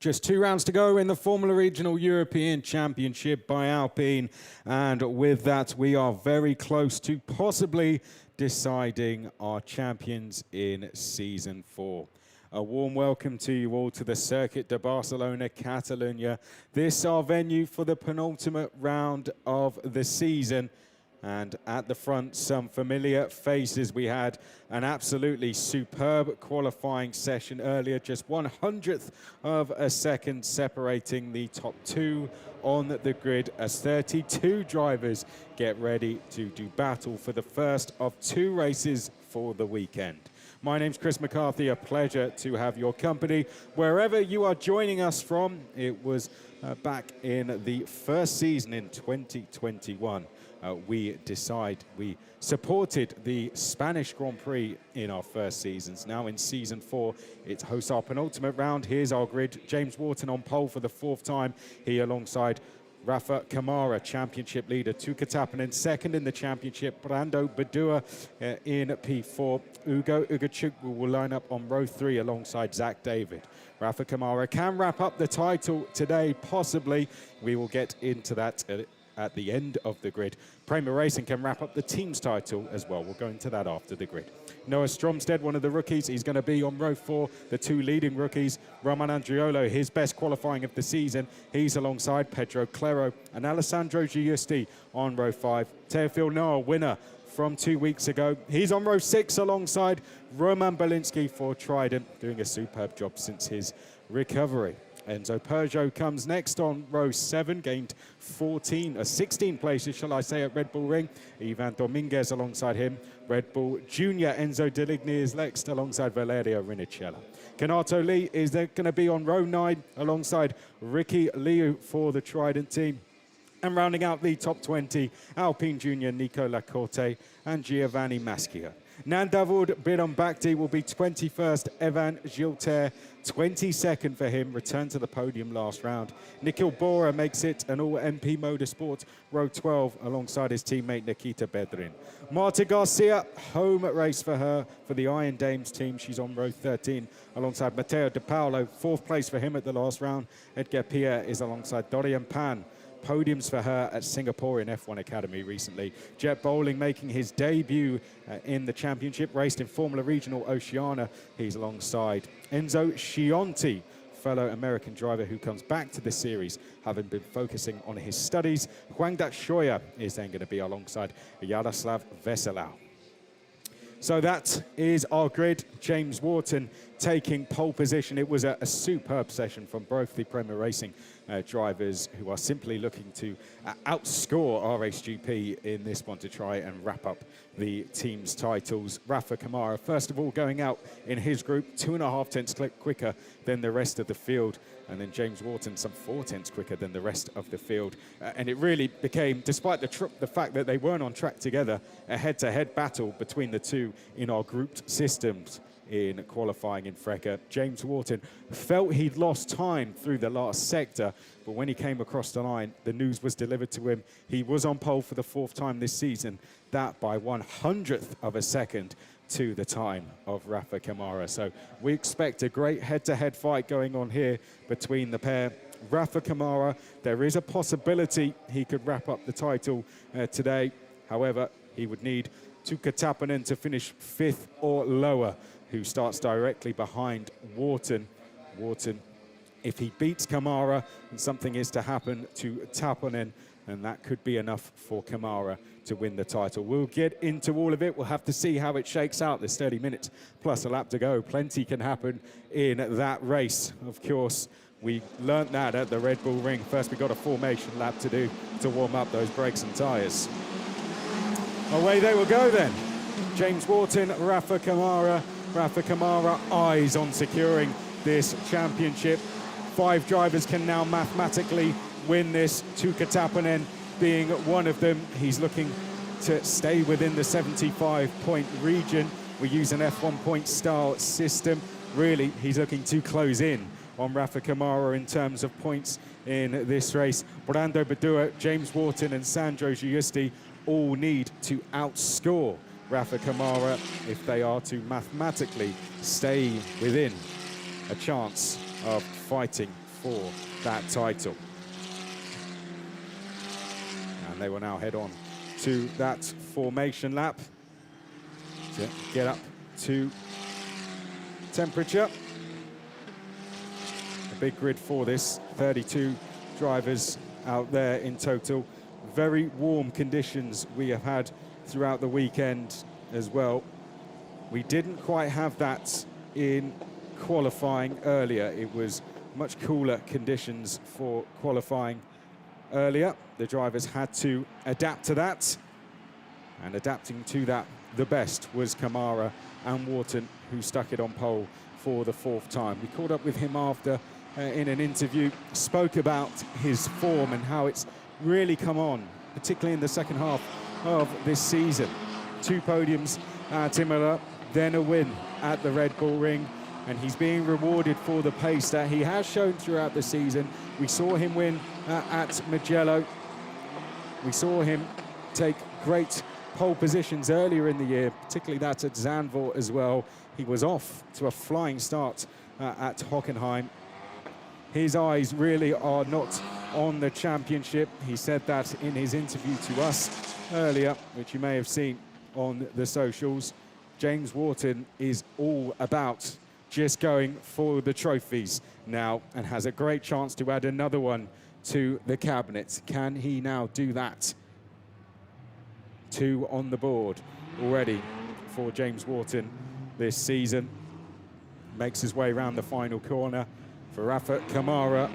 Just 2 rounds to go in the Formula Regional European Championship by Alpine. And with that, we are very close to possibly deciding our champions in Season 4. A warm welcome to you all to the Circuit de Barcelona-Catalunya. This is our venue for the penultimate round of the season. And at the front, some familiar faces. We had an absolutely superb qualifying session earlier, just 1/100th of a second separating the top 2 on the grid as 32 drivers get ready to do battle for the first of 2 races for the weekend. My name's Chris McCarthy, a pleasure to have your company wherever you are joining us from. It was back in the first season in 2021. We supported the Spanish Grand Prix in our first seasons. Now in Season 4, it hosts our penultimate round. Here's our grid. James Wharton on pole for the 4th time. He alongside Rafa Kamara, championship leader. Tuka Tappinen second in the championship. Brando Badua in P4. Ugo Ugachuk will line up on row 3 alongside Zach David. Rafa Kamara can wrap up the title today, possibly. We will get into that at the end of the grid. Prema Racing can wrap up the team's title as well. We'll go into that after the grid. Noah Stromstead, one of the rookies, he's going to be on row 4. The 2 leading rookies, Roman Andriolo, his best qualifying of the season. He's alongside Pedro Clero and Alessandro Giusti on row 5. Teofil Noah, winner from 2 weeks ago. He's on row 6 alongside Roman Belinsky for Trident, doing a superb job since his recovery. Enzo Peugeot comes next on row 7, gained 16 places, shall I say, at Red Bull Ring. Ivan Dominguez alongside him. Red Bull Junior Enzo Deligny is next alongside Valerio Rinicella. Kanato Lee is going to be on row 9 alongside Ricky Liu for the Trident team. And rounding out the top 20, Alpine Junior Nico Lacorte and Giovanni Maschio. Nandavud Bidombakti will be 21st, Evan Gilter 22nd for him, returned to the podium last round. Nikhil Bora makes it an all-MP Motorsport, row 12, alongside his teammate Nikita Bedrin. Marta Garcia, home race for her, for the Iron Dames team. She's on row 13, alongside Matteo De Paolo, 4th place for him at the last round. Edgar Pierre is alongside Dorian Pan. Podiums for her at Singapore in F1 Academy recently. Jet Bowling making his debut in the championship, raced in Formula Regional Oceania. He's alongside Enzo Scionti, fellow American driver who comes back to the series, having been focusing on his studies. Huangdat Shoya is then going to be alongside Yaroslav Veselau. So that is our grid. James Wharton taking pole position. It was a superb session from both the Prema Racing drivers, who are simply looking to outscore RSGP in this one to try and wrap up the team's titles. Rafa Kamara, first of all, going out in his group, 2.5 tenths quicker than the rest of the field. And then James Wharton, some 4 tenths quicker than the rest of the field. And it really became, despite the fact that they weren't on track together, a head-to-head battle between the two in our grouped systems in qualifying in Freca. James Wharton felt he'd lost time through the last sector, but when he came across the line, the news was delivered to him. He was on pole for the 4th time this season, that by 1/100th of a second to the time of Rafa Kamara. So we expect a great head-to-head fight going on here between the pair. Rafa Kamara, there is a possibility he could wrap up the title today. However, he would need Tuka Tappinen to finish 5th or lower, who starts directly behind Wharton. Wharton, if he beats Kamara, and something is to happen to Tappinen, and that could be enough for Kamara to win the title. We'll get into all of it. We'll have to see how it shakes out. There's 30 minutes plus a lap to go. Plenty can happen in that race. Of course, we learnt that at the Red Bull Ring. First, we got a formation lap to do to warm up those brakes and tyres. Away they will go then. James Wharton, Rafa Kamara. Rafa Kamara eyes on securing this championship. 5 drivers can now mathematically win this, Tuka Tappinen being one of them. He's looking to stay within the 75-point region. We use an F1 point style system. Really, he's looking to close in on Rafa Kamara in terms of points in this race. Brando Badua, James Wharton and Sandro Giusti all need to outscore Rafa Kamara if they are to mathematically stay within a chance of fighting for that title. And they will now head on to that formation lap to get up to temperature. A big grid for this, 32 drivers out there in total. Very warm conditions we have had throughout the weekend as well. We didn't quite have that in qualifying earlier. It was much cooler conditions for qualifying earlier. The drivers had to adapt to that, and adapting to that the best was Kamara and Wharton, who stuck it on pole for the 4th time. We caught up with him after in an interview, spoke about his form and how it's really come on, particularly in the second half of this season. 2 podiums at Imola, then a win at the Red Bull Ring, and he's being rewarded for the pace that he has shown throughout the season. We saw him win at Mugello. We saw him take great pole positions earlier in the year, particularly that at Zandvoort as well. He was off to a flying start at Hockenheim. His eyes really are not on the championship. He said that in his interview to us earlier, which you may have seen on the socials. James Wharton is all about just going for the trophies now and has a great chance to add another one to the cabinet. Can he now do that? 2 on the board already for James Wharton this season. Makes his way around the final corner for Rafa Kamara.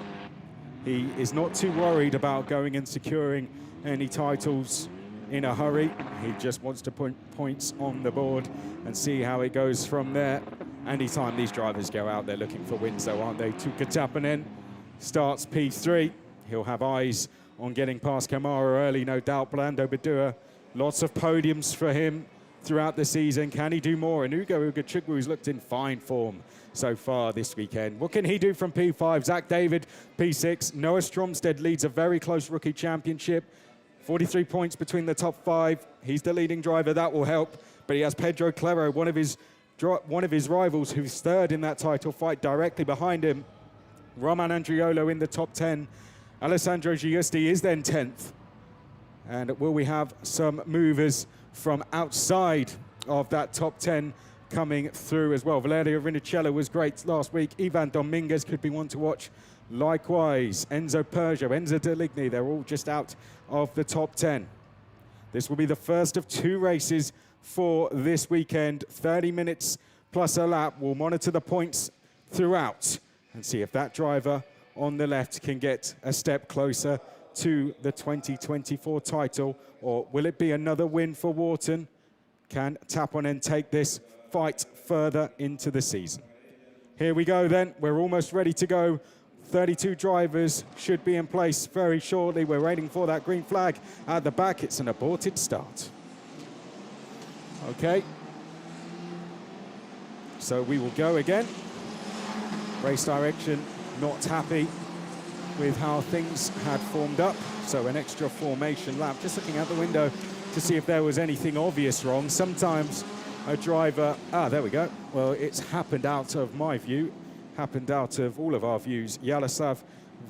He is not too worried about going and securing any titles in a hurry. He just wants to put points on the board and see how it goes from there. Anytime these drivers go out, they're looking for wins though, aren't they? Tuukka Tappinen starts P3. He'll have eyes on getting past Kamara early, no doubt. Blando Badua, lots of podiums for him throughout the season. Can he do more? And Ugo Ugachukwu looked in fine form so far this weekend. What can he do from P5? Zach David, P6. Noah Stromsted leads a very close rookie championship. 43 points between the top 5. He's the leading driver. That will help. But he has Pedro Clero, one of his rivals, who's 3rd in that title fight, directly behind him. Roman Andriolo in the top 10. Alessandro Giusti is then 10th. And will we have some movers from outside of that top 10 coming through as well? Valerio Rinicello was great last week. Ivan Dominguez could be one to watch. Likewise, Enzo Peugeot, Enzo Deligny, they're all just out of the top 10. This will be the first of 2 races for this weekend. 30 minutes plus a lap. We'll monitor the points throughout and see if that driver on the left can get a step closer to the 2024 title, or will it be another win for Wharton? Can Taponen take this fight further into the season? Here we go then, we're almost ready to go. 32 drivers should be in place very shortly. We're waiting for that green flag at the back. It's an aborted start. Okay. So we will go again. Race direction not happy with how things had formed up. So an extra formation lap. Just looking out the window to see if there was anything obvious wrong. Sometimes a driver, there we go. Well, it's happened out of my view, happened out of all of our views. Yaroslav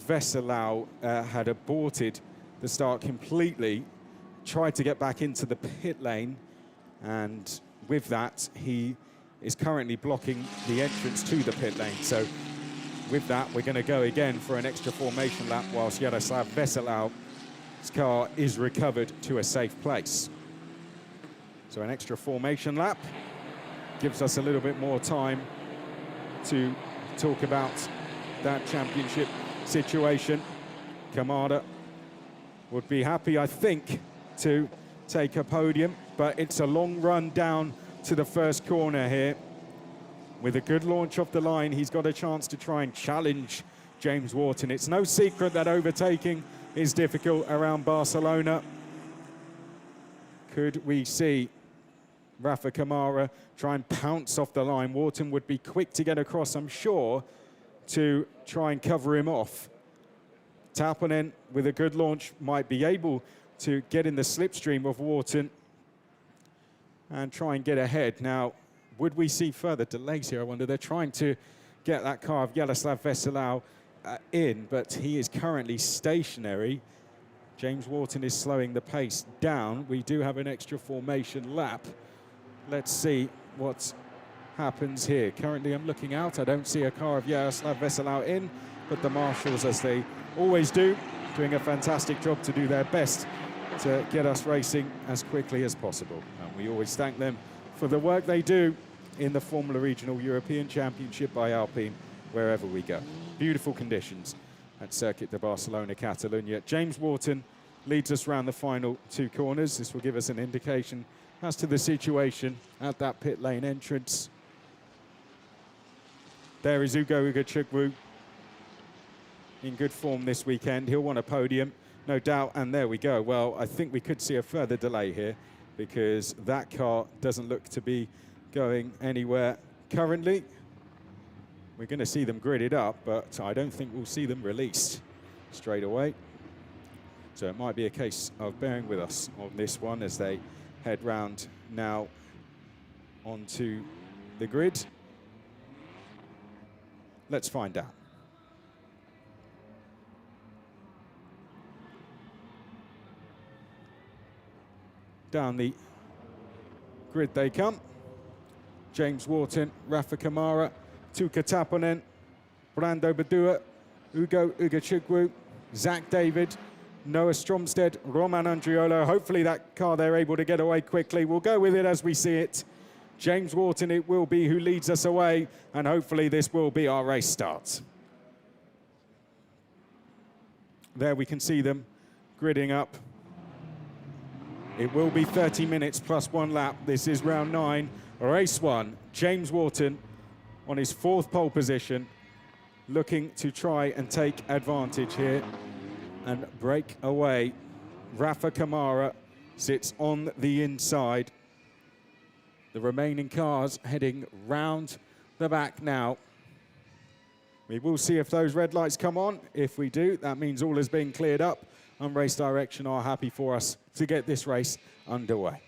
Veselau had aborted the start completely, tried to get back into the pit lane, and with that, he is currently blocking the entrance to the pit lane. So with that, we're going to go again for an extra formation lap whilst Yaroslav Veselau's car is recovered to a safe place. So an extra formation lap gives us a little bit more time to talk about that championship situation. Kamada would be happy, I think, to take a podium, but it's a long run down to the first corner here. With a good launch off the line, he's got a chance to try and challenge James Wharton. It's no secret that overtaking is difficult around Barcelona. Could we see Rafa Kamara try and pounce off the line? Wharton would be quick to get across, I'm sure, to try and cover him off. Taponen, with a good launch, might be able to get in the slipstream of Wharton and try and get ahead. Now, would we see further delays here? I wonder. They're trying to get that car of Yaroslav Veselau in, but he is currently stationary. James Wharton is slowing the pace down. We do have an extra formation lap. Let's see what happens here. Currently, I'm looking out. I don't see a car of Jaroslav Veselau in, but the marshals, as they always do, doing a fantastic job to do their best to get us racing as quickly as possible. And we always thank them for the work they do in the Formula Regional European Championship by Alpine, wherever we go. Beautiful conditions at Circuit de Barcelona-Catalunya. James Wharton leads us around the final 2 corners. This will give us an indication as to the situation at that pit lane entrance. There is Ugo Ugachukwu in good form this weekend. He'll want a podium, no doubt, and there we go. Well, I think we could see a further delay here because that car doesn't look to be going anywhere currently. We're going to see them gridded up, but I don't think we'll see them released straight away. So it might be a case of bearing with us on this one as they head round now onto the grid. Let's find out. Down the grid they come. James Wharton, Rafa Kamara, Tuka Taponen, Brando Badua, Ugo Ugachukwu, Zach David, Noah Stromstead, Roman Andriolo. Hopefully that car they're able to get away quickly. We'll go with it as we see it. James Wharton it will be who leads us away, and hopefully this will be our race start. There we can see them gridding up. It will be 30 minutes plus 1 lap. This is round 9, race 1. James Wharton on his 4th pole position, looking to try and take advantage here and break away. Rafa Kamara sits on the inside. The remaining cars heading round the back now. We will see if those red lights come on. If we do, that means all is being cleared up, and Race Direction are happy for us to get this race underway.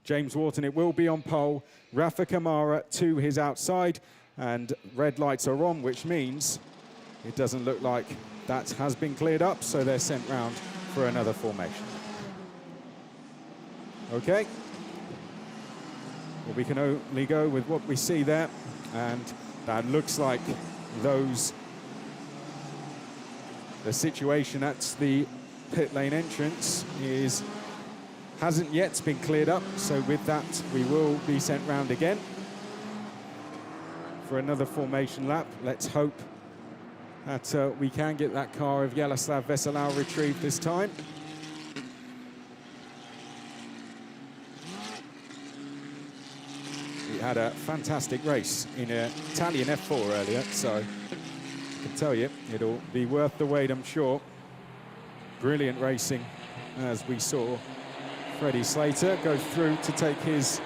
James Wharton, it will be on pole. Rafa Kamara to his outside, and red lights are on, which means it doesn't look like that has been cleared up, so they're sent round for another formation. Okay. Well, we can only go with what we see there, and that looks like the situation at the pit lane entrance hasn't yet been cleared up, so with that we will be sent round again for another formation lap. Let's hope that we can get that car of Jaroslav Veselau retrieved this time. He had a fantastic race in an Italian F4 earlier, so I can tell you it'll be worth the wait, I'm sure. Brilliant racing, as we saw Freddie Slater go through to take his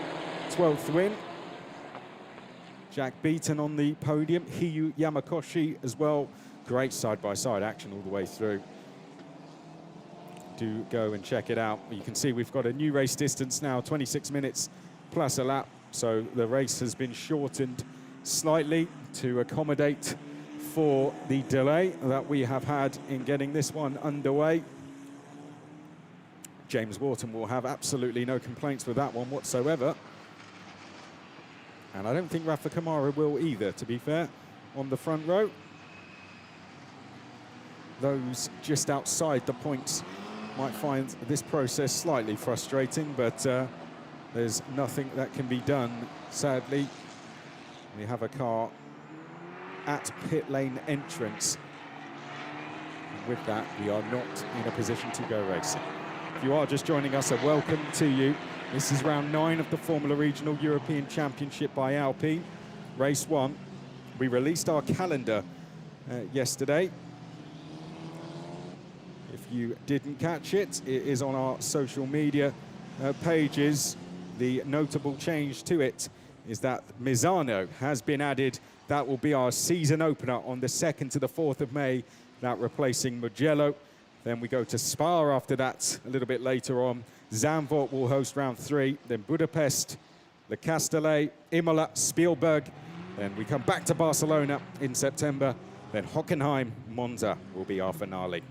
12th win. Jack Beaton on the podium, Hiyu Yamakoshi as well. Great side-by-side action all the way through. Do go and check it out. You can see we've got a new race distance now, 26 minutes plus a lap. So the race has been shortened slightly to accommodate for the delay that we have had in getting this one underway. James Wharton will have absolutely no complaints with that one whatsoever. And I don't think Rafa Kamara will either, to be fair, on the front row. Those just outside the points might find this process slightly frustrating, but there's nothing that can be done, sadly. We have a car at pit lane entrance. And with that, we are not in a position to go racing. If you are just joining us, a welcome to you. This is round 9 of the Formula Regional European Championship by Alpine, race 1. We released our calendar yesterday. If you didn't catch it, it is on our social media pages. The notable change to it is that Misano has been added. That will be our season opener on the 2nd to the 4th of May, that replacing Mugello. Then we go to Spa after that a little bit later on. Zandvoort will host round 3, then Budapest, Le Castellet, Imola, Spielberg, Then we come back to Barcelona in September. Then Hockenheim, Monza will be our finale.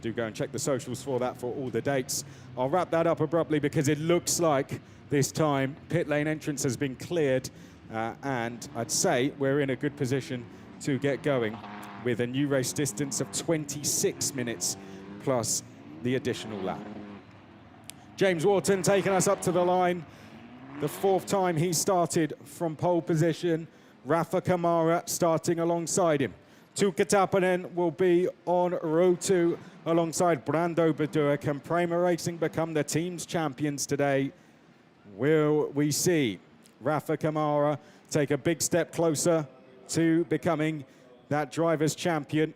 Do go and check the socials for that for all the dates. I'll wrap that up abruptly because it looks like this time pit lane entrance has been cleared. And I'd say we're in a good position to get going with a new race distance of 26 minutes plus the additional lap. James Wharton taking us up to the line. The 4th time he started from pole position. Rafa Kamara starting alongside him. Tuukka Taponen will be on row 2 alongside Brando Badua. Can Prema Racing become the team's champions today? Will we see Rafa Kamara take a big step closer to becoming that driver's champion?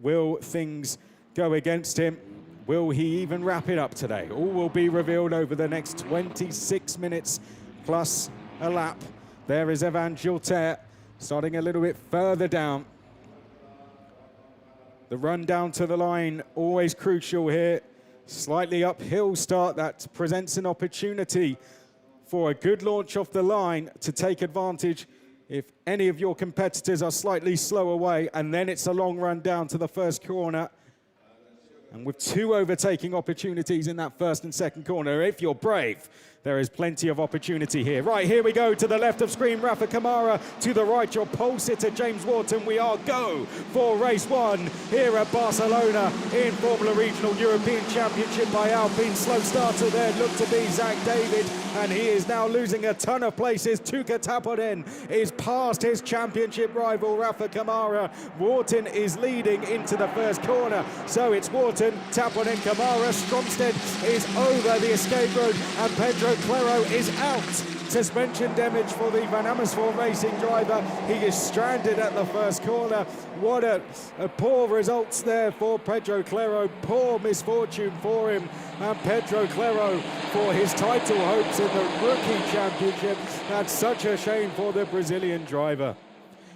Will things go against him? Will he even wrap it up today? All will be revealed over the next 26 minutes plus a lap. There is Evan Gilter starting a little bit further down. The run down to the line, always crucial here. Slightly uphill start that presents an opportunity for a good launch off the line to take advantage if any of your competitors are slightly slow away, and then it's a long run down to the first corner. And with 2 overtaking opportunities in that first and second corner, if you're brave, there is plenty of opportunity here. Right, here we go to the left of screen, Rafa Kamara. To the right, your pole sitter, James Wharton. We are go for race 1 here at Barcelona in Formula Regional European Championship by Alpine. Slow starter there, looked to be Zach David, and he is now losing a ton of places. Tuukka Taponen is past his championship rival, Rafa Kamara. Wharton is leading into the first corner. So it's Wharton, Taponen, Kamara. Stromstead is over the escape road, and Pedro Claro is out. Suspension damage for the Van Amersfoort Racing driver. He is stranded at the first corner. What a poor results there for Pedro Claro. Poor misfortune for him. And Pedro Claro for his title hopes in the Rookie Championship. That's such a shame for the Brazilian driver.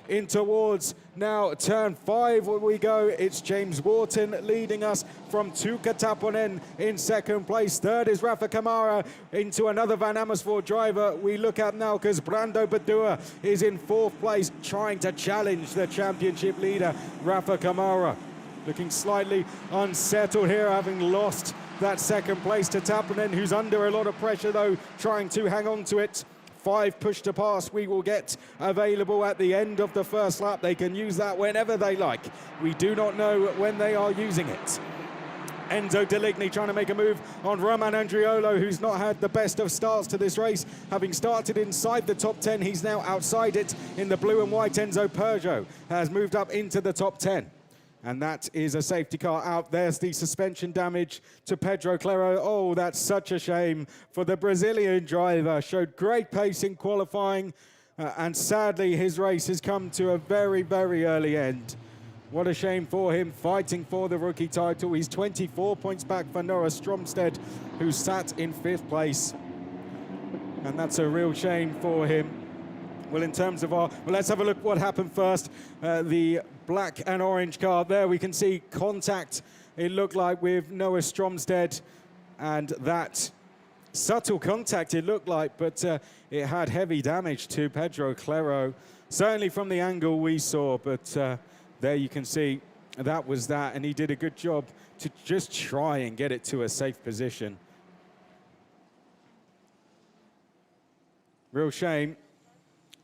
In towards now turn 5 we go. It's James Wharton leading us from Tuukka Taponen in 2nd place. 3rd is Rafa Kamara into another Van Amersfoort driver we look at now, because Brando Badua is in 4th place trying to challenge the championship leader, Rafa Kamara. Looking slightly unsettled here, having lost that 2nd place to Taponen, who's under a lot of pressure though, trying to hang on to it. 5 push to pass we will get available at the end of the first lap. They can use that whenever they like. We do not know when they are using it. Enzo Deligny trying to make a move on Roman Andriolo, who's not had the best of starts to this race. Having started inside the top 10, he's now outside it in the blue and white. Enzo Peugeot has moved up into the top 10. And that is a safety car out. There's the suspension damage to Pedro Claro. Oh, that's such a shame for the Brazilian driver. Showed great pace in qualifying, and sadly his race has come to a very, very early end. What a shame for him, fighting for the rookie title. He's 24 points back for Noah Stromstead, who sat in 5th place. And that's a real shame for him. Well, in terms of let's have a look what happened first. The black and orange car there, we can see contact, it looked like, with Noah Stromstead, and that subtle contact it looked like, but it had heavy damage to Pedro Claro, certainly from the angle we saw, but there you can see that was that, and he did a good job to just try and get it to a safe position. Real shame.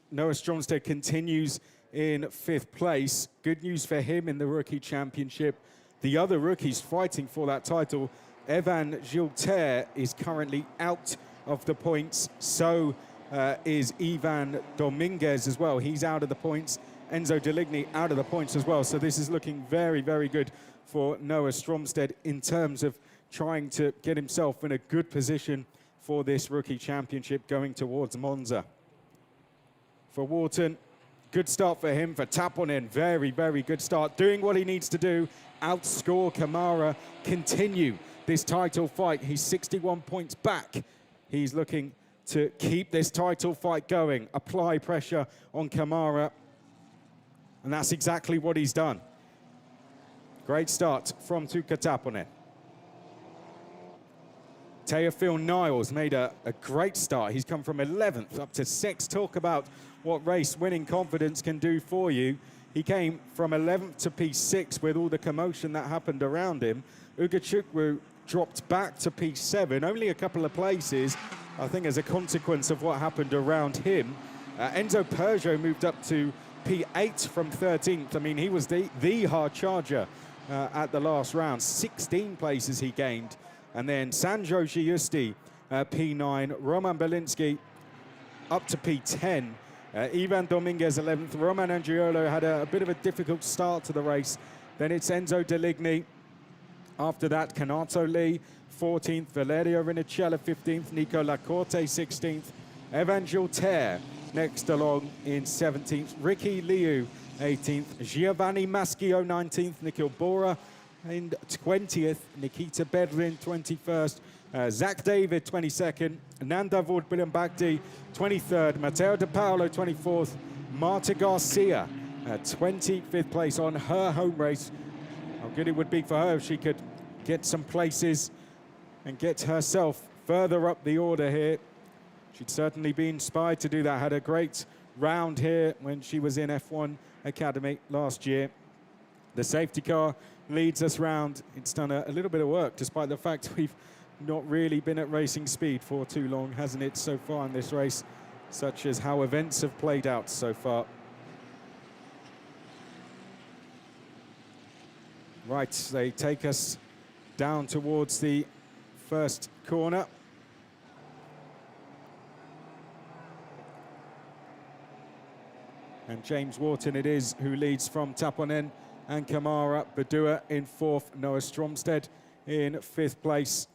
Noah Stromstead continues in 5th place. Good news for him in the Rookie Championship. The other rookies fighting for that title, Evan Gilter is currently out of the points. So is Ivan Dominguez as well. He's out of the points. Enzo Deligny out of the points as well. So this is looking very, very good for Noah Stromstead in terms of trying to get himself in a good position for this Rookie Championship going towards Monza. For Wharton, good start for him. For Taponen, very, very good start. Doing what he needs to do, outscore Kamara, continue this title fight. He's 61 points back. He's looking to keep this title fight going, apply pressure on Kamara, and that's exactly what he's done. Great start from Tuukka Taponen. Teofil Niles made a great start. He's come from 11th up to 6th. Talk about what race winning confidence can do for you. He came from 11th to P6 with all the commotion that happened around him. Ugachukwu dropped back to P7, only a couple of places, I think, as a consequence of what happened around him. Enzo Peugeot moved up to P8 from 13th. I mean, he was the hard charger at the last round. 16 places he gained. And then Sanjo Giusti, P9. Roman Belinsky up to P10. Ivan Dominguez 11th. Roman Andriolo had a bit of a difficult start to the race. Then it's Enzo Deligny. After that, Canato Lee 14th. Valerio Rinicella 15th. Nico Lacorte 16th. Evan Gilter next along in 17th. Ricky Liu 18th. Giovanni Maschio 19th. Nikhil Bora in 20th. Nikita Bedrin 21st. Zach David 22nd. Nanda Vordbilen-Bagdi 23rd. Matteo De Paolo 24th. Marta Garcia 25th place on her home race. How good it would be for her if she could get some places and get herself further up the order here. She'd certainly be inspired to do that. Had a great round here when she was in F1 Academy last year. The safety car leads us round. It's done a little bit of work, despite the fact we've not really been at racing speed for too long, hasn't it, so far in this race, such as how events have played out so far. Right, they take us down towards the first corner. And James Wharton it is who leads from Taponen and Kamara. Badua in 4th, Noah Stromsted in 5th place.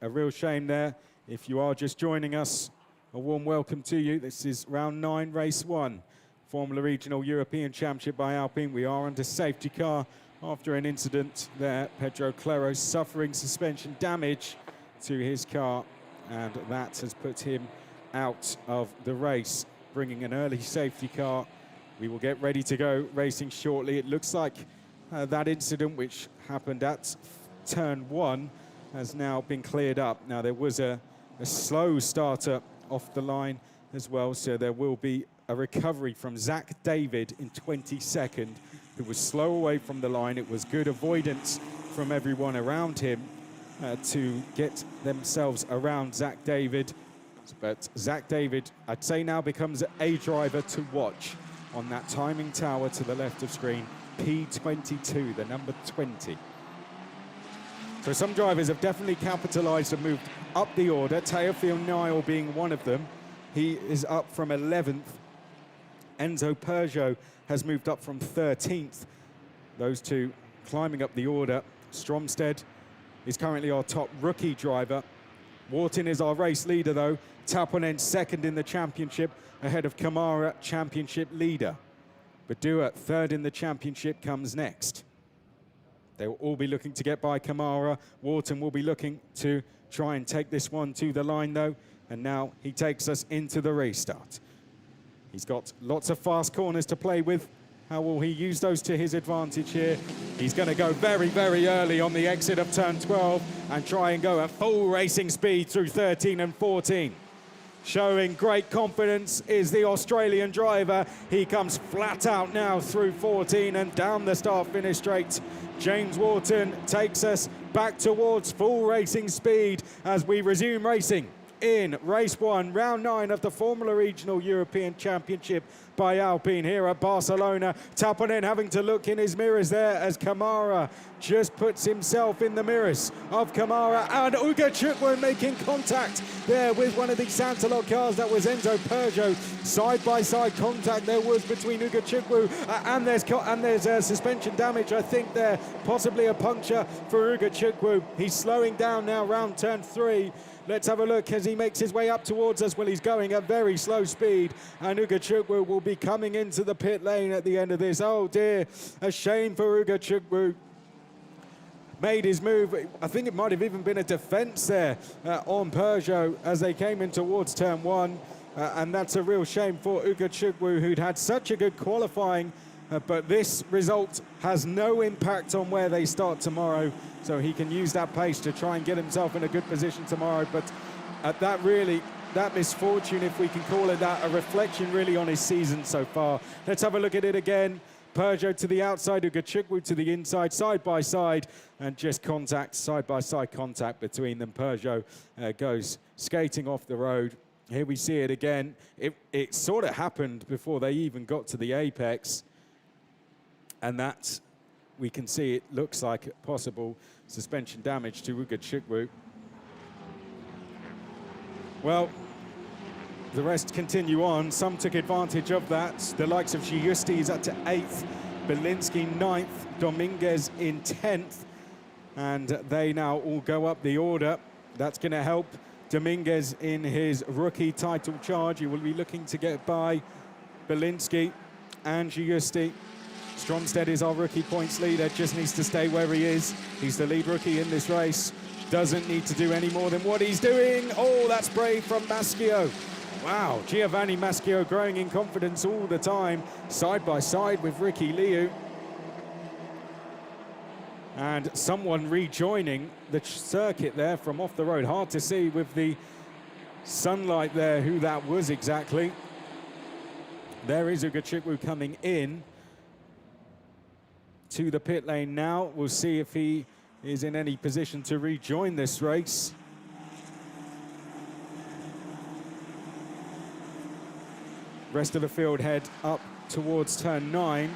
A real shame there. If you are just joining us, a warm welcome to you. This is round 9, race 1. Formula Regional European Championship by Alpine. We are under safety car after an incident there. Pedro Claro suffering suspension damage to his car, and that has put him out of the race, bringing an early safety car. We will get ready to go racing shortly. It looks like that incident, which happened at turn 1, has now been cleared up. Now, there was a slow starter off the line as well, so there will be a recovery from Zach David in 22nd, who was slow away from the line. It was good avoidance from everyone around him to get themselves around Zach David. But Zach David, I'd say, now becomes a driver to watch on that timing tower to the left of screen, P22, the number 20. So some drivers have definitely capitalized and moved up the order, Teofil Niles being one of them. He is up from 11th. Enzo Peugeot has moved up from 13th. Those two climbing up the order. Stromsted is currently our top rookie driver. Wharton is our race leader, though. Taponen 2nd in the championship, ahead of Kamara, championship leader. Badua 3rd in the championship comes next. They will all be looking to get by Kamara. Wharton will be looking to try and take this one to the line, though. And now he takes us into the restart. He's got lots of fast corners to play with. How will he use those to his advantage here? He's going to go very, very early on the exit of turn 12 and try and go at full racing speed through 13 and 14. Showing great confidence is the Australian driver. He comes flat out now through 14 and down the start-finish straight. James Wharton takes us back towards full racing speed as we resume racing in race 1, round 9 of the Formula Regional European Championship by Alpine here at Barcelona. Taponen having to look in his mirrors there as Kamara just puts himself in the mirrors of Kamara, and Ugachukwu making contact there with one of the Santalot cars. That was Enzo Peugeot. Side-by-side contact there was between Ugachukwu and there's suspension damage, I think there, possibly a puncture for Ugachukwu. He's slowing down now round turn 3. Let's have a look as he makes his way up towards us. Well, he's going at very slow speed, and Ugachukwu will be coming into the pit lane at the end of this. Oh dear, a shame for Ugachukwu. Made his move. I think it might have even been a defence there on Peugeot as they came in towards turn 1. And that's a real shame for Ugachukwu, who'd had such a good qualifying but this result has no impact on where they start tomorrow, so he can use that pace to try and get himself in a good position tomorrow. But that misfortune, if we can call it that, a reflection really on his season so far. Let's have a look at it again. Peugeot to the outside, Ugachukwu to the inside, side by side, and just contact, side-by-side contact between them. Peugeot goes skating off the road. Here we see it again. It sort of happened before they even got to the apex, and that we can see it looks like possible suspension damage to Ugachukwu. Well, the rest continue on. Some took advantage of that. The likes of Giusti is up to 8th, Belinsky 9th, Dominguez in 10th, and they now all go up the order. That's going to help Dominguez in his rookie title charge. He will be looking to get by Belinsky and Giusti. Stromstead is our rookie points leader, just needs to stay where he is. He's the lead rookie in this race. Doesn't need to do any more than what he's doing. Oh, that's brave from Maschio. Wow, Giovanni Maschio growing in confidence all the time, side by side with Ricky Liu. And someone rejoining the circuit there from off the road. Hard to see with the sunlight there who that was exactly. There is Ugachukwu coming in to the pit lane now. We'll see if he is in any position to rejoin this race. Rest of the field head up towards turn 9.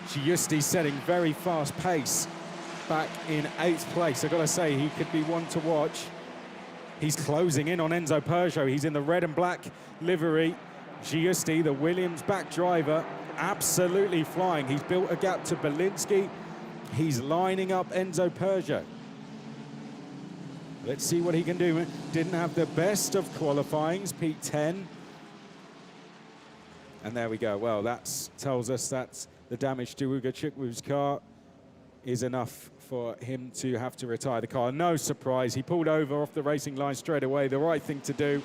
Giusti setting very fast pace back in 8th place. I've got to say, he could be one to watch. He's closing in on Enzo Peugeot. He's in the red and black livery. Giusti, the Williams back driver, absolutely flying. He's built a gap to Belinsky. He's lining up Enzo Peugeot. Let's see what he can do. Didn't have the best of qualifyings, P10. And there we go. Well, that tells us that the damage to Ugachukwu's car is enough for him to have to retire the car. No surprise, he pulled over off the racing line straight away, the right thing to do.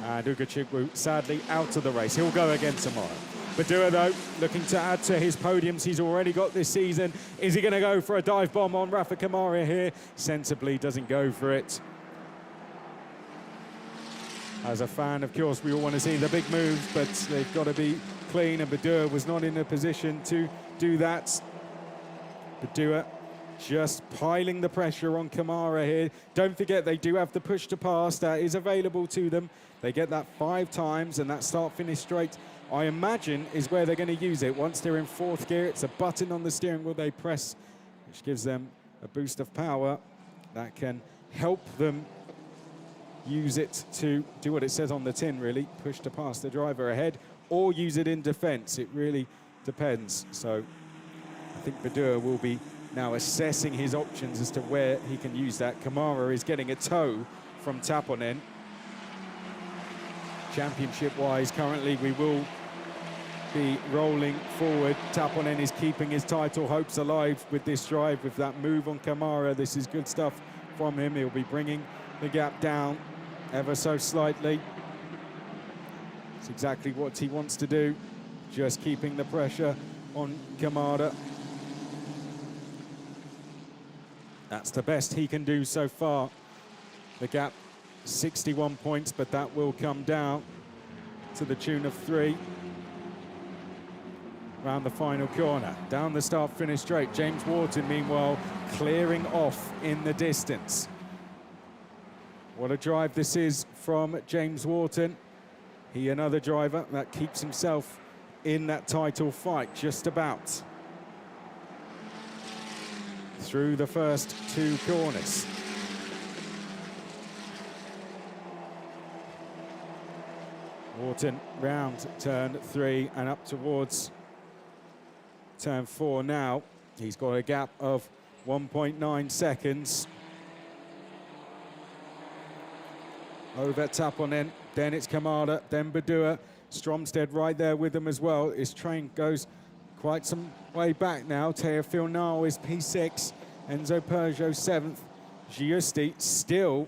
And Ugachukwu, sadly, out of the race. He'll go again tomorrow. Badua, though, looking to add to his podiums he's already got this season. Is he going to go for a dive bomb on Rafa Kamara here? Sensibly doesn't go for it. As a fan, of course, we all want to see the big moves, but they've got to be clean, and Badua was not in a position to do that. Badua just piling the pressure on Kamara here. Don't forget, they do have the push to pass that is available to them. They get that 5 times, and that start-finish straight, I imagine, is where they're going to use it. Once they're in 4th gear, it's a button on the steering wheel they press, which gives them a boost of power that can help them use it to do what it says on the tin, really. Push to pass the driver ahead, or use it in defense. It really depends. So I think Badua will be now assessing his options as to where he can use that. Kamara is getting a tow from Taponen. Championship-wise, currently we will be rolling forward. Taponen is keeping his title hopes alive with this drive, with that move on Kamara. This is good stuff from him. He'll be bringing the gap down ever so slightly. It's exactly what he wants to do, just keeping the pressure on Kamara. That's the best he can do so far. The gap, 61 points, but that will come down to the tune of 3. Around the final corner, down the start-finish straight. James Wharton, meanwhile, clearing off in the distance. What a drive this is from James Wharton. He, another driver that keeps himself in that title fight, just about. Through the first 2 corners. Wharton round turn 3 and up towards turn 4 now. He's got a gap of 1.9 seconds. Over Taponen, then it's Kamara, then Badua. Stromstead right there with them as well. His train goes quite some way back now. Teofil Nau is P6, Enzo Peugeot 7th. Giusti still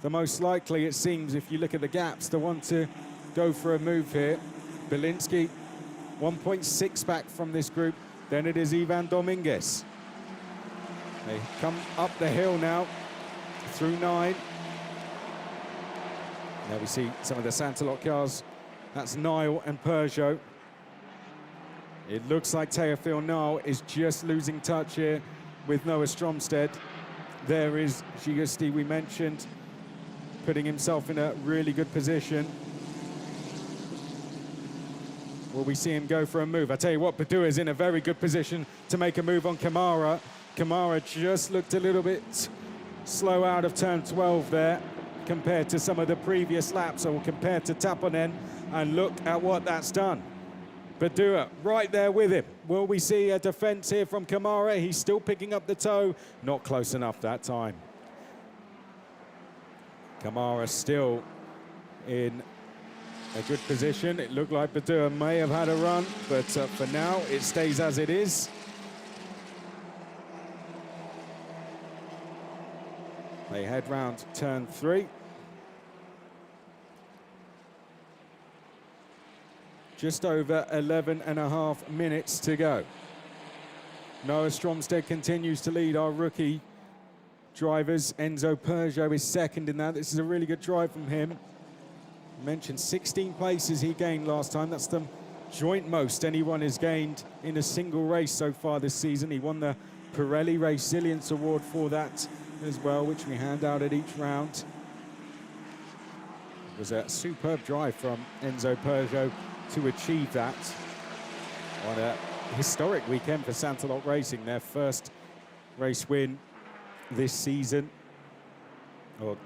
the most likely, it seems, if you look at the gaps, the one to go for a move here. Belinsky 1.6 back from this group than it is Ivan Dominguez. They come up the hill now through 9. There we see some of the Santalot cars. That's Niall and Peugeot. It looks like Teofil Niall is just losing touch here with Noah Stromstead. There is Giusti, we mentioned, putting himself in a really good position. Will we see him go for a move? I tell you what, Badua is in a very good position to make a move on Kamara. Kamara just looked a little bit slow out of turn 12 there compared to some of the previous laps, or compared to Taponen, and look at what that's done. Badua right there with him. Will we see a defense here from Kamara? He's still picking up the toe. Not close enough that time. Kamara still in a good position. It looked like Badua may have had a run, but for now it stays as it is. They head round turn 3. Just over 11.5 minutes to go. Noah Stromstead continues to lead our rookie drivers. Enzo Peugeot is second in that. This is a really good drive from him. I mentioned 16 places he gained last time. That's the joint most anyone has gained in a single race so far this season. He won the Pirelli Resilience Award for that as well, which we hand out at each round. It was a superb drive from Enzo Peugeot to achieve that on a historic weekend for Santalot Racing, their first race win this season, or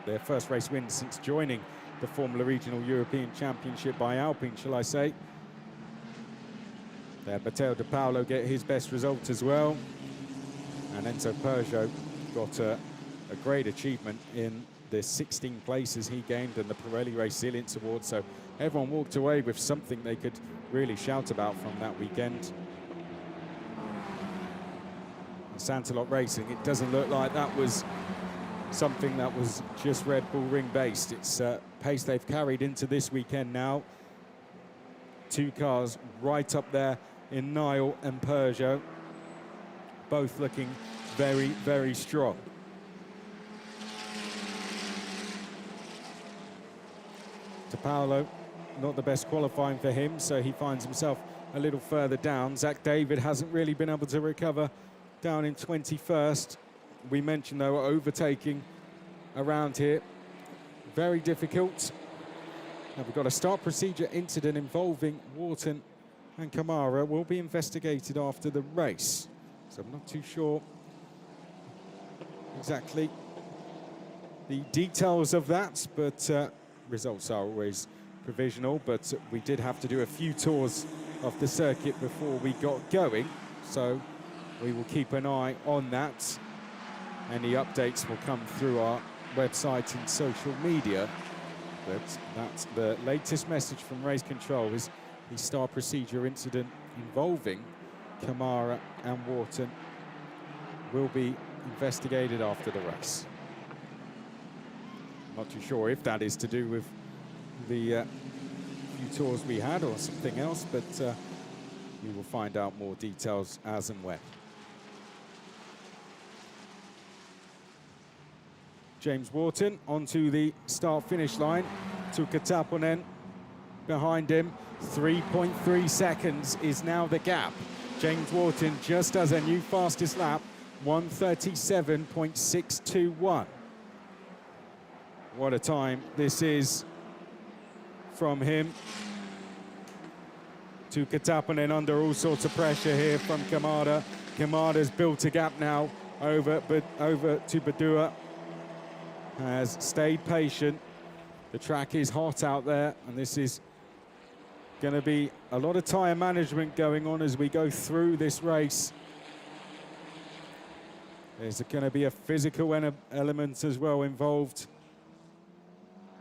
their first race win since joining the Formula Regional European Championship by Alpine, shall I say. There, Matteo De Paolo get his best result as well, and Enzo Peugeot got a great achievement in the 16 places he gained in the Pirelli Resilience Award, so everyone walked away with something they could really shout about from that weekend. Santalot Racing, it doesn't look like that was something that was just Red Bull Ring based. It's pace they've carried into this weekend now. 2 cars right up there in Niall and Peugeot, both looking very, very strong. De Paolo, not the best qualifying for him, so he finds himself a little further down. Zach David hasn't really been able to recover, down in 21st. We mentioned, though, overtaking around here, very difficult. Now we've got a start procedure incident involving Wharton and Kamara. Will be investigated after the race, so I'm not too sure exactly the details of that, but results are always provisional. But we did have to do a few tours of the circuit before we got going, so we will keep an eye on that. Any updates will come through our website and social media, but that's the latest message from race control, is the start procedure incident involving Kamara and Wharton will be investigated after the race. I'm not too sure if that is to do with the few tours we had or something else, but we will find out more details as and when. James Wharton onto the start-finish line. Tuukka Taponen behind him. 3.3 seconds is now the gap. James Wharton just does a new fastest lap, 1:37.621. What a time this is from him. Tuukka Taponen under all sorts of pressure here from Kamada. Kamada's built a gap now over to Badua. Has stayed patient. The track is hot out there, and this is going to be a lot of tyre management going on as we go through this race. There's going to be a physical element as well involved.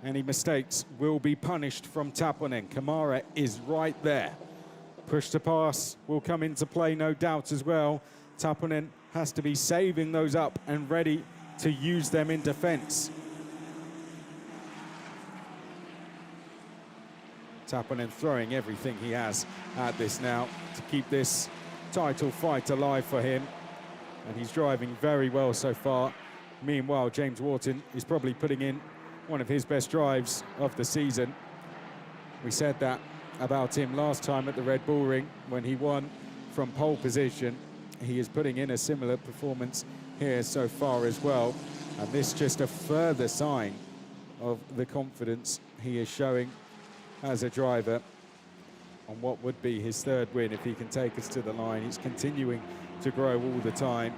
Any mistakes will be punished from Taponen. Kamara is right there. Push to pass will come into play, no doubt, as well. Taponen has to be saving those up and ready to use them in defense. Tappanen throwing everything he has at this now to keep this title fight alive for him. And he's driving very well so far. Meanwhile, James Wharton is probably putting in one of his best drives of the season. We said that about him last time at the Red Bull Ring when he won from pole position. He is putting in a similar performance here so far as well. And this just a further sign of the confidence he is showing as a driver on what would be his third win if he can take us to the line. He's continuing to grow all the time.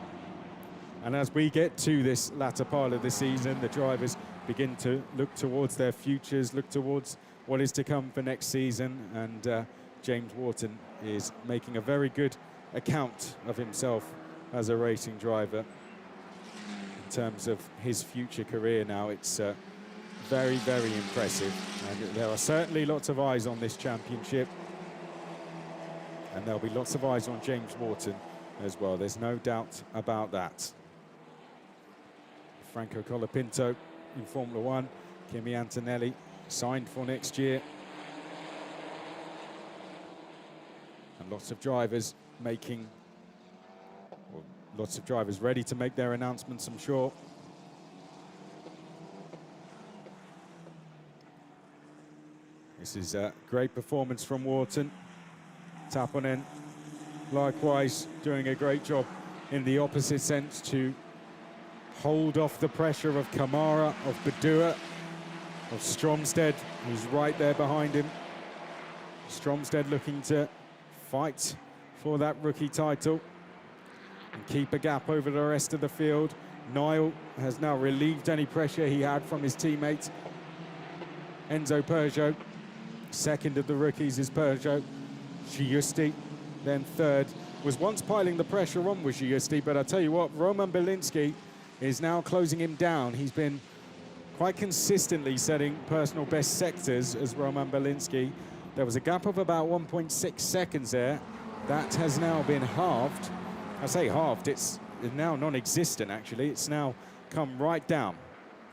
And as we get to this latter part of the season, the drivers begin to look towards their futures, look towards what is to come for next season. And James Wharton is making a very good account of himself as a racing driver. In terms of his future career now, it's very, very impressive. And there are certainly lots of eyes on this championship. And there'll be lots of eyes on James Wharton as well. There's no doubt about that. Franco Colapinto in Formula One, Kimi Antonelli signed for next year. And lots of drivers making, or lots of drivers ready to make their announcements, I'm sure. This is a great performance from Wharton. Tappanen, likewise, doing a great job in the opposite sense to hold off the pressure of Kamara, of Badua, of Stromstead, who's right there behind him. Stromstead looking to fight for that rookie title and keep a gap over the rest of the field. Niall has now relieved any pressure he had from his teammate Enzo Peugeot. Second of the rookies is Peugeot. Giusti, then third. Was once piling the pressure on with Giusti, but I tell you what, Roman Belinsky is now closing him down. He's been quite consistently setting personal best sectors as Roman Belinsky. There was a gap of about 1.6 seconds there. That has now been halved. I say halved, it's now non-existent actually. It's now come right down.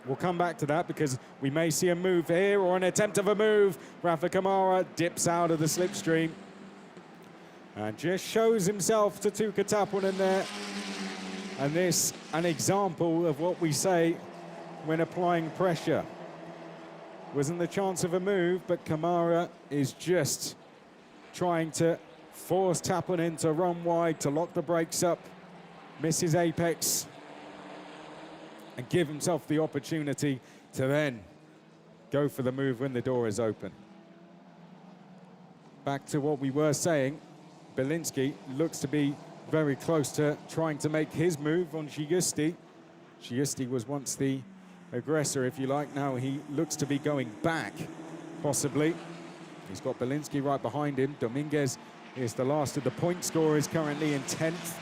We'll come back to that because we may see a move here or an attempt of a move. Rafa Kamara dips out of the slipstream and just shows himself to Tuukka Tappanen there. And this, an example of what we say when applying pressure. Wasn't the chance of a move, but Kamara is just trying to force Tappanen to run wide, to lock the brakes up, miss his apex, and give himself the opportunity to then go for the move when the door is open. Back to what we were saying, Belinsky looks to be very close to trying to make his move on Giusti. Giusti was once the aggressor, if you like. Now he looks to be going back, possibly. He's got Belinsky right behind him. Dominguez is the last of the point scorers, currently in 10th.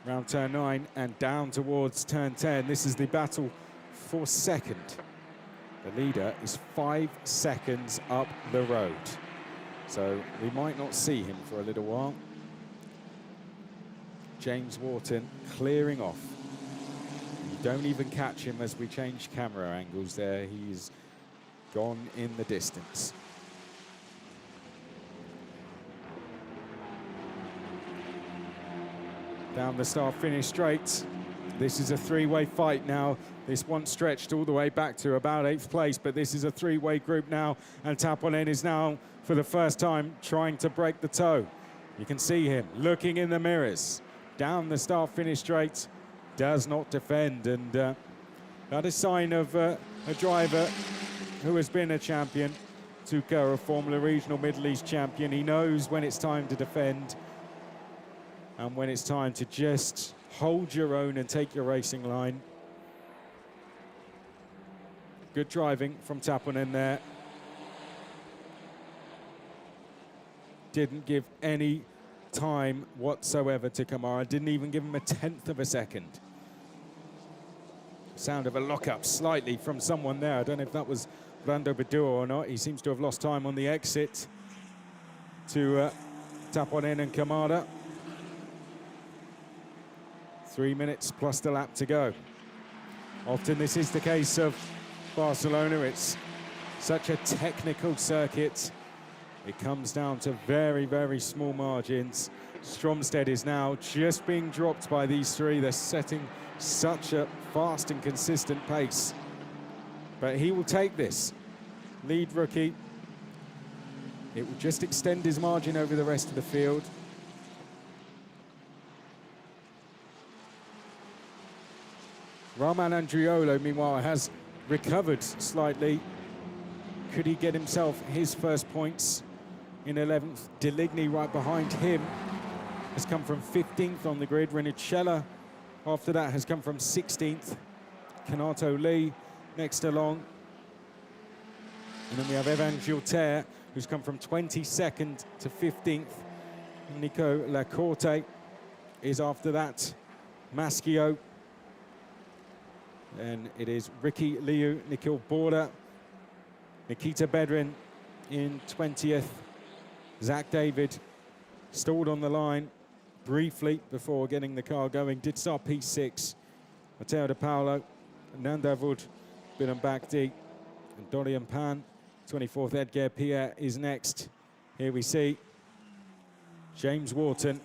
Round turn 9 and down towards turn 10. This is the battle for second. The leader is 5 seconds up the road. So we might not see him for a little while. James Wharton clearing off. You don't even catch him as we change camera angles there. He's gone in the distance. Down the start-finish straight. This is a three-way fight now. This one stretched all the way back to about 8th place, but this is a three-way group now, and Tappanen is now, for the first time, trying to break the toe. You can see him looking in the mirrors. Down the start-finish straight, does not defend, and that is a sign of a driver who has been a champion. Tuukka, a Formula Regional Middle East champion. He knows when it's time to defend and when it's time to just hold your own and take your racing line. Good driving from Tappanen there. Didn't give any time whatsoever to Kamara. Didn't even give him a 1/10 of a second. Sound of a lock-up slightly from someone there. I don't know if that was Vlado Badua or not. He seems to have lost time on the exit to Tappanen and Kamara. 3 minutes plus the lap to go. Often this is the case of Barcelona. It's such a technical circuit. It comes down to very, very small margins. Stromstedt is now just being dropped by these three. They're setting such a fast and consistent pace. But he will take this. Lead rookie. It will just extend his margin over the rest of the field. Roman Andriolo, meanwhile, has recovered slightly. Could he get himself his first points in 11th? Deligny right behind him has come from 15th on the grid. Renicella after that has come from 16th. Kanato Lee next along. And then we have Evan Gilter, who's come from 22nd to 15th. Nico Lacorte is after that. Maschio. And it is Ricky Liu, Nikhil Borda, Nikita Bedrin in 20th. Zach David stalled on the line briefly before getting the car going. Did start P6. Matteo De Paolo, Nandavud, Biram Bakdi, and Dorian Pan. 24th, Edgar Pierre is next. Here we see James Wharton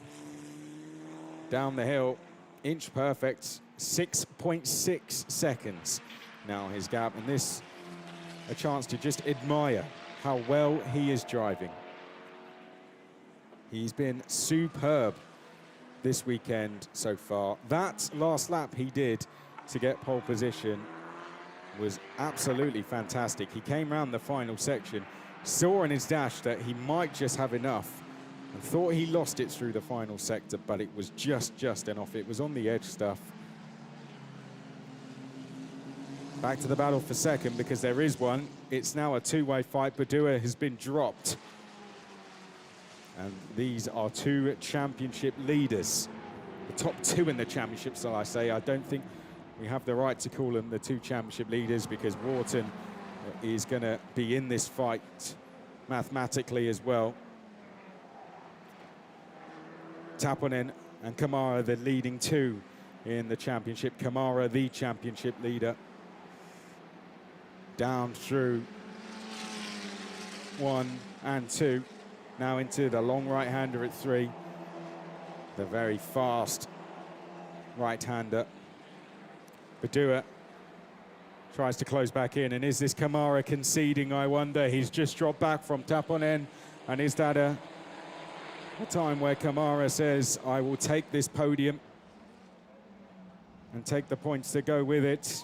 down the hill, inch perfect, 6.6 seconds. Now his gap, and this a chance to just admire how well he is driving. He's been superb this weekend so far. That last lap he did to get pole position was absolutely fantastic. He came around the final section, saw in his dash that he might just have enough, and thought he lost it through the final sector, but it was just enough. It was on the edge stuff. Back to the battle for second, because there is one. It's now a two-way fight. Badua has been dropped. And these are two championship leaders. The top two in the championship, shall I say. I don't think we have the right to call them the two championship leaders, because Wharton is going to be in this fight mathematically as well. Taponen and Kamara, the leading two in the championship. Kamara, the championship leader. Down through 1 and 2. Now into the long right-hander at 3. The very fast right-hander. Badua tries to close back in, and is this Kamara conceding, I wonder? He's just dropped back from Taponen, and is that a time where Kamara says, I will take this podium and take the points that go with it?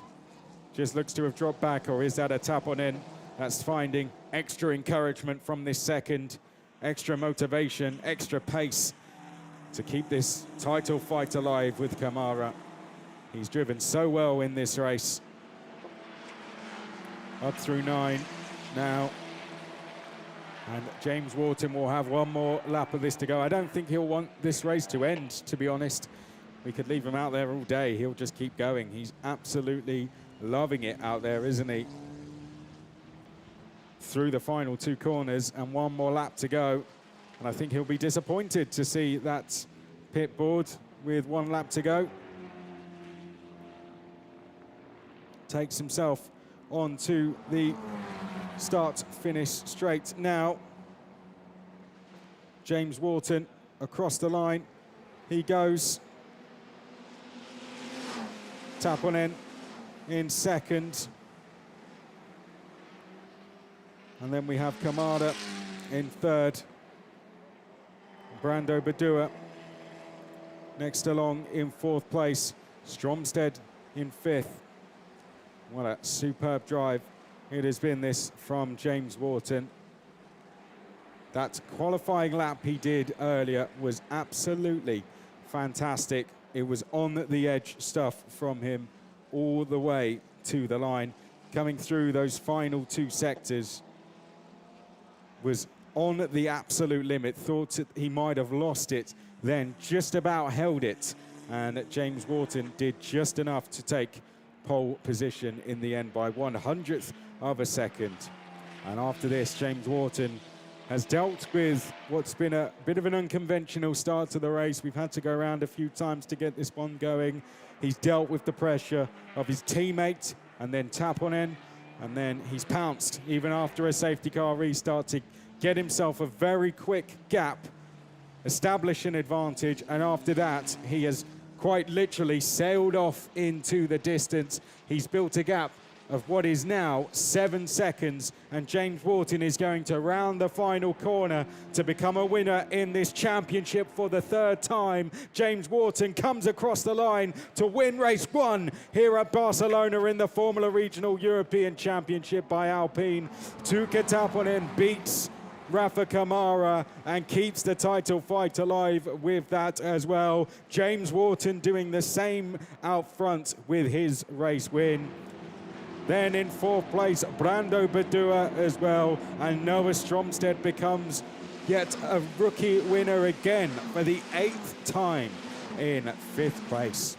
Just looks to have dropped back, or is that a Taponen that's finding extra encouragement from this second, extra motivation, extra pace to keep this title fight alive with Kamara? He's driven so well in this race. Up through 9 now. And James Wharton will have one more lap of this to go. I don't think he'll want this race to end, to be honest. We could leave him out there all day. He'll just keep going. He's absolutely loving it out there, isn't he? Through the final 2 corners, and one more lap to go. And I think he'll be disappointed to see that pit board with 1 lap to go. Takes himself on to the start-finish straight now. James Wharton across the line. He goes. Taponen in second. And then we have Kamada in third. Brando Badua next along in 4th place. Stromstedt in 5th. What a superb drive it has been, this from James Wharton. That qualifying lap he did earlier was absolutely fantastic. It was on the edge stuff from him all the way to the line. Coming through those final 2 sectors was on the absolute limit. Thought that he might have lost it, then just about held it. And James Wharton did just enough to take pole position in the end by 1/100th of a second. And after this, James Wharton has dealt with what's been a bit of an unconventional start to the race. We've had to go around a few times to get this one going. He's dealt with the pressure of his teammate and then Taponen, And then he's pounced, even after a safety car restart, to get himself a very quick gap, establish an advantage, and after that, he has quite literally sailed off into the distance. He's built a gap of what is now 7 seconds, and James Wharton is going to round the final corner to become a winner in this championship for the 3rd time. James Wharton comes across the line to win race 1 here at Barcelona in the Formula Regional European Championship by Alpine. Tuukka Taponen beats Rafa Kamara and keeps the title fight alive with that as well. James Wharton doing the same out front with his race win. Then in 4th place, Brando Badua as well. And Noah Stromstead becomes yet a rookie winner again for the 8th time in 5th place.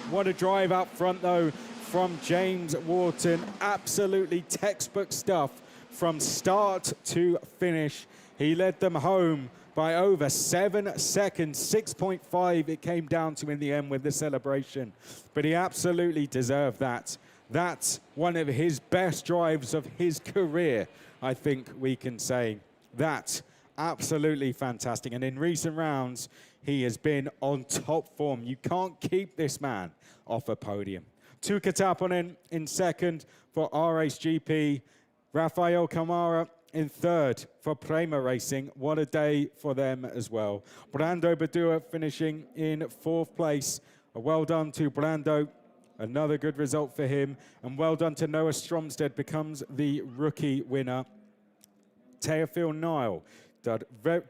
What a drive up front, though, from James Wharton. Absolutely textbook stuff from start to finish. He led them home by over 7 seconds, 6.5 it came down to in the end with the celebration. But he absolutely deserved that. That's one of his best drives of his career, I think we can say. That's absolutely fantastic. And in recent rounds, he has been on top form. You can't keep this man off a podium. Tuukka Taponen in 2nd for RHGP. Rafael Kamara in 3rd for Prema Racing. What a day for them as well. Brando Badua finishing in 4th place. Well done to Brando. Another good result for him. And well done to Noah Stromstead, becomes the rookie winner. Teofil Nile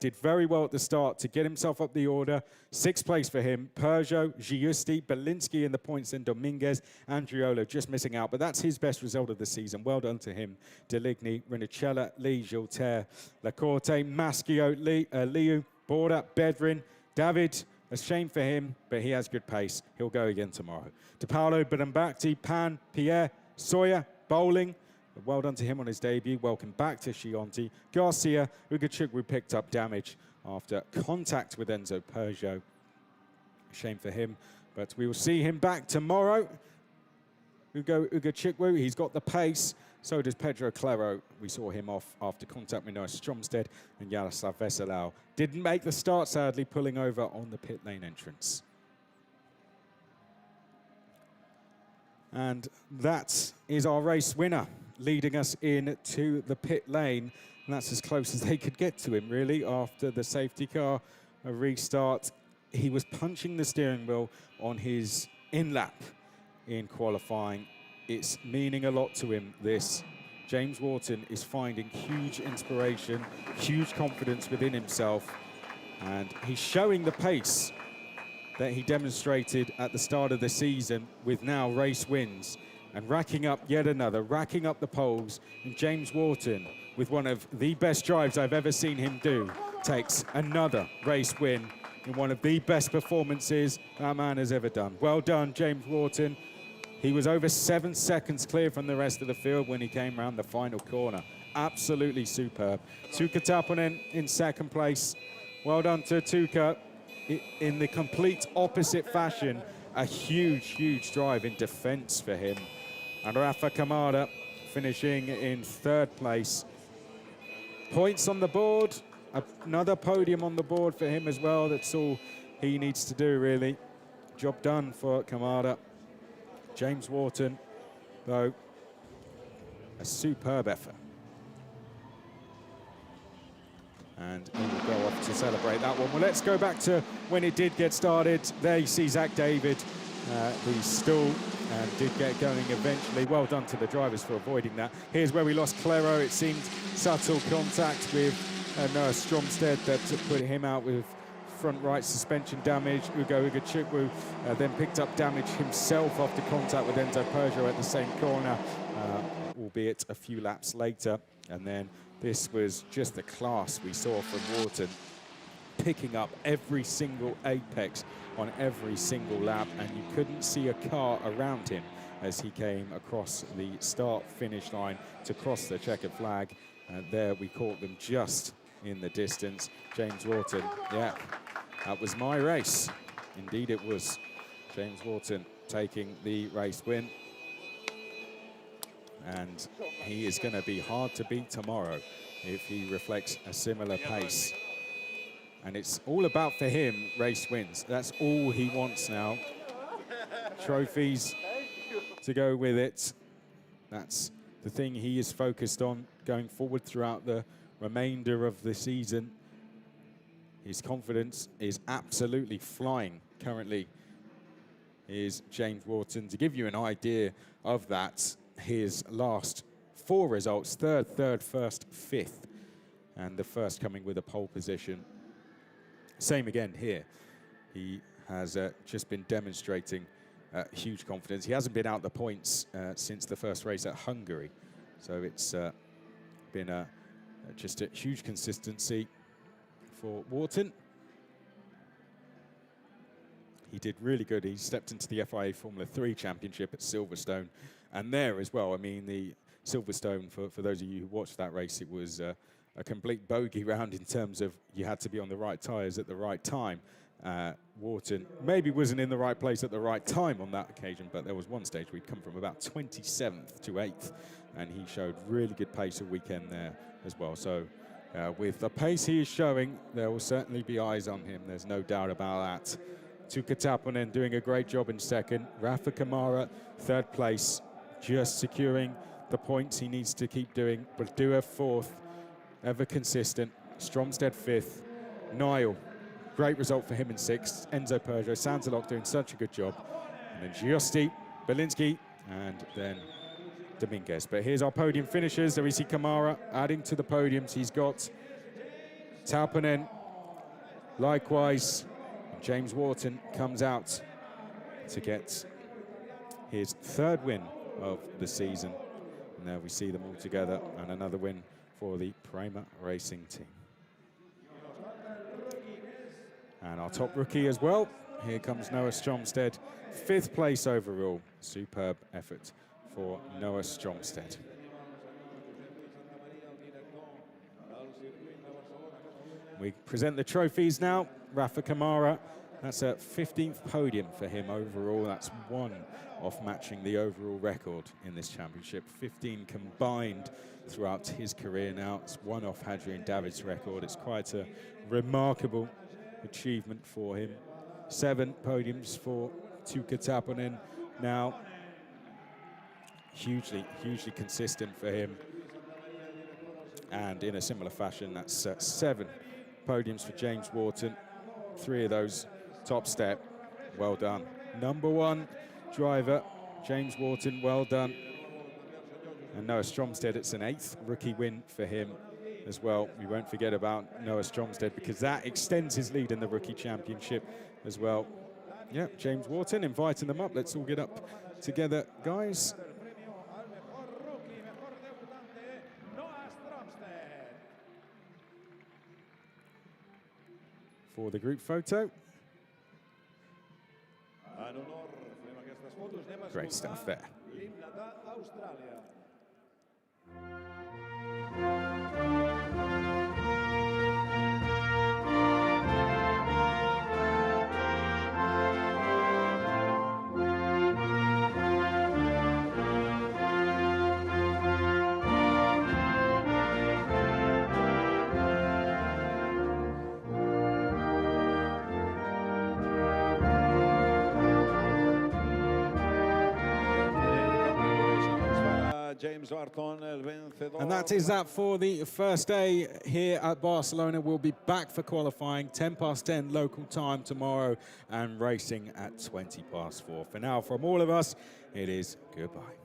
did very well at the start to get himself up the order. 6th place for him. Peugeot, Giusti, Belinsky in the points, and Dominguez, Andriolo just missing out. But that's his best result of the season. Well done to him. Deligny, Rinicella, Lee, Gilter, Lacorte, Maschio, Liu, Borda, Bedrin, David. A shame for him, but he has good pace. He'll go again tomorrow. To Paolo Badambacti, Pan, Pierre, Sawyer, Bowling. Well done to him on his debut. Welcome back to Chianti. Garcia, Ugachukwu picked up damage after contact with Enzo Peugeot. Shame for him, but we will see him back tomorrow. Ugachukwu, he's got the pace. So does Pedro Claro. We saw him off after contact with Noah Stromstead, and Yaroslav Veselau didn't make the start, sadly, pulling over on the pit lane entrance. And that is our race winner, leading us into the pit lane. And that's as close as they could get to him, really, after the safety car restart. He was punching the steering wheel on his in-lap in qualifying. It's meaning a lot to him, this. James Wharton is finding huge inspiration, huge confidence within himself, and he's showing the pace that he demonstrated at the start of the season with now race wins and racking up yet another, racking up the poles. And James Wharton, with one of the best drives I've ever seen him do, takes another race win in one of the best performances that man has ever done. Well done, James Wharton. He was over 7 seconds clear from the rest of the field when he came around the final corner. Absolutely superb. Tuukka Taponen in 2nd place. Well done to Tuukka in the complete opposite fashion. A huge, huge drive in defense for him. And Rafa Kamara finishing in 3rd place. Points on the board. Another podium on the board for him as well. That's all he needs to do, really. Job done for Kamara. James Wharton, though, a superb effort. And he will go off to celebrate that one. Well, let's go back to when it did get started. There you see Zach David, who stalled and did get going eventually. Well done to the drivers for avoiding that. Here's where we lost Claro. It seemed subtle contact with Noah Stromstead that put him out with front right suspension damage. Ugachukwu then picked up damage himself after contact with Enzo Peugeot at the same corner, albeit a few laps later. And then this was just the class we saw from Wharton, picking up every single apex on every single lap, and you couldn't see a car around him as he came across the start-finish line to cross the checkered flag. And there we caught them just in the distance. James Wharton, yeah, that was my race. Indeed it was. James Wharton taking the race win. and he is going to be hard to beat tomorrow if he reflects a similar pace. And it's all about, for him, race wins. That's all he wants now. Trophies to go with it. That's the thing he is focused on going forward throughout the remainder of the season. His confidence is absolutely flying currently, is James Wharton. To give you an idea of that, his last 4 results, third, first, fifth, and the first coming with a pole position. Same again here. He has just been demonstrating huge confidence. He hasn't been out the points since the first race at Hungary. So it's been just a huge consistency for Wharton. He did really good. He stepped into the FIA Formula 3 Championship at Silverstone. And there as well, I mean, the Silverstone, for those of you who watched that race, it was a complete bogey round in terms of you had to be on the right tyres at the right time. Wharton maybe wasn't in the right place at the right time on that occasion, but there was one stage where he'd come from about 27th to 8th, and he showed really good pace all weekend there as well. So with the pace he is showing, there will certainly be eyes on him. There's no doubt about that. Tuukka Taponen doing a great job in second. Rafa Kamara, third place, just securing the points he needs to keep doing. Baldua fourth, ever consistent. Stromstead fifth. Niall, great result for him in sixth. Enzo Peugeot, Sansalok doing such a good job. And then Giusti, Belinsky, and then Dominguez. But here's our podium finishers. There we see Kamara adding to the podiums. He's got Taponen, likewise. James Wharton comes out to get his 3rd win of the season. And there we see them all together, and another win for the Prema Racing team. And our top rookie as well. Here comes Noah Stromstead, 5th place overall. Superb effort for Noah Stromstead. We present the trophies now. Rafa Kamara, that's a 15th podium for him overall. That's one off matching the overall record in this championship. 15 combined throughout his career now. It's one off Hadrian David's record. It's quite a remarkable achievement for him. 7 podiums for Tuukka Taponen now. Hugely consistent for him. And in a similar fashion, that's 7 podiums for James Wharton. 3 of those top step. Well done. Number 1 driver, James Wharton, well done. And Noah Stromstead, it's an 8th rookie win for him as well. We won't forget about Noah Stromstead because that extends his lead in the rookie championship as well. Yeah, James Wharton, inviting them up. Let's all get up together, guys. For the group photo. Great stuff there. And that is that for the first day here at Barcelona. We'll be back for qualifying 10:10 local time tomorrow and racing at 4:20. For now, from all of us, it is goodbye.